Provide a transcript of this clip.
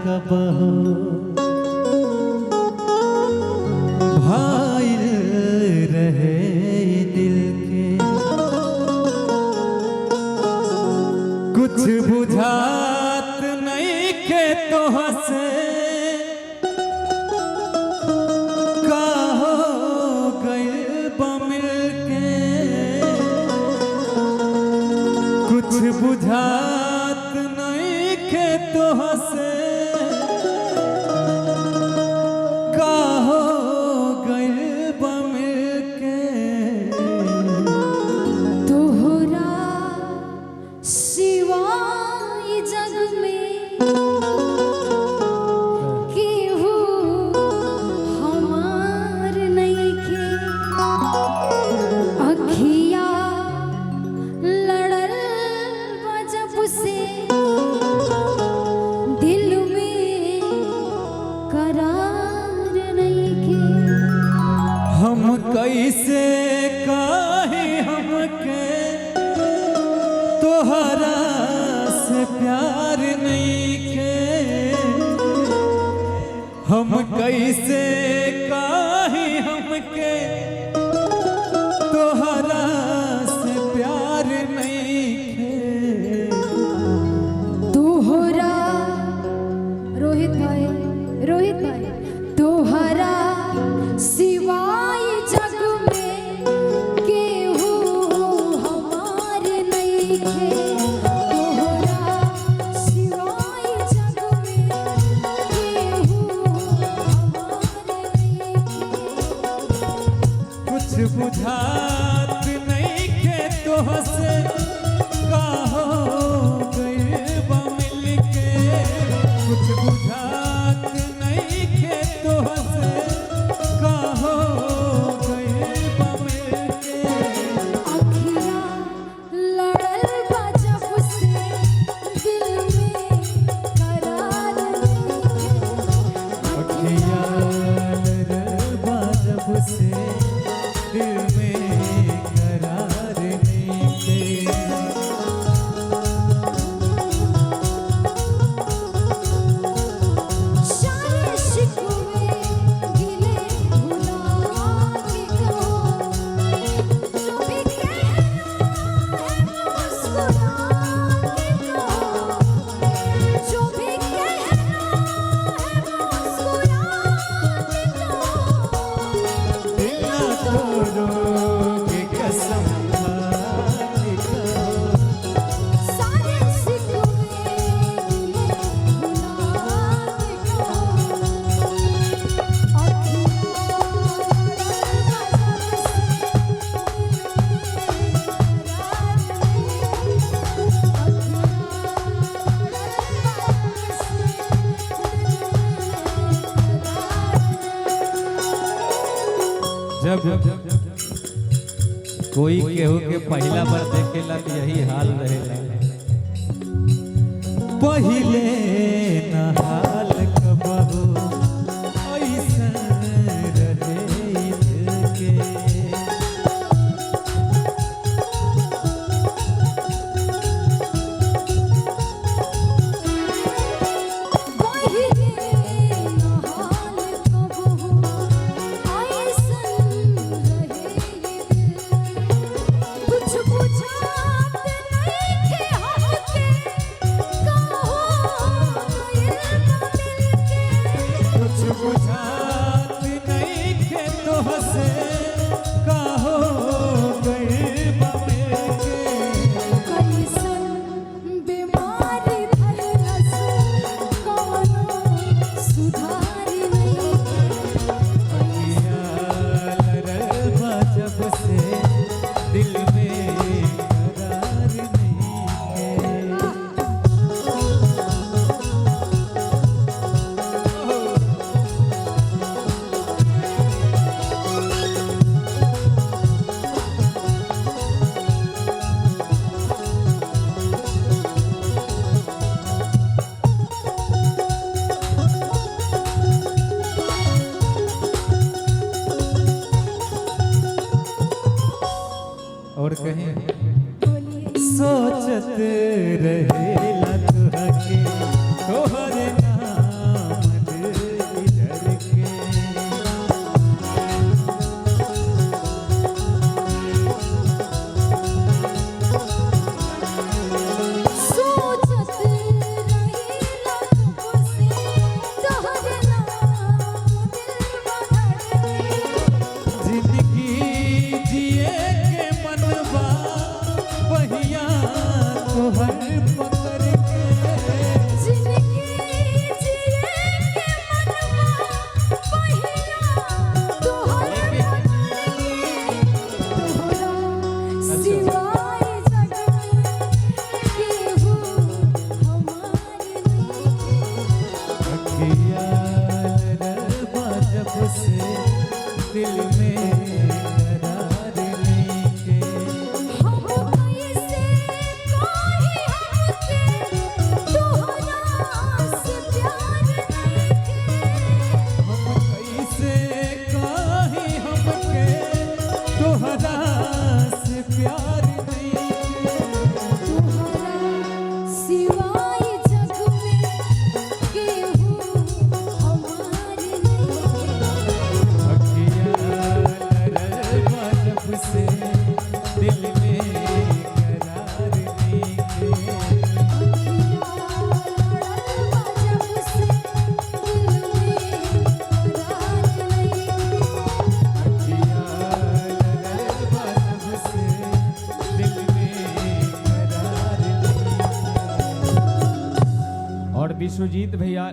कब हो भाई रहे दिल के कुछ बुझात नहीं के तो हंसे बुझात नहीं के तो हंसे का हो गइल बमिल के तोहरा सिवाय जग में केहू हमार नहीं के अखिया से दिल में करार नहीं के हम कैसे काहे हमके तोहरा से प्यार नहीं के हम कैसे काहे हमके तोहरा से प्यार नहीं रोहित भाई तोहरा सिवाय जग में केहू हमार नहीं के तोहरा सिवाय जग में केहू हमार नहीं के कुछ बुझात नहीं के तोहसे का हो गइल बमिल के कुछ बुझात नहीं के तोहसे का हो गइल बमिल के अखिया लड़ल बा जब से दिल में करार नहीं के अखिया लड़ल बा जब से दिल में करार नहीं के जब कोई केहू के पहला बार देखेला तो यही हाल रहेला पहले न हाल कबहू ऐसन रहे दिल के कुछ बुझात नहीं के हमके का हो गइल से दिल में करार नहीं अखियाँ लड़ल बा जब से दिल में करार नहीं। और विश्वजीत भैया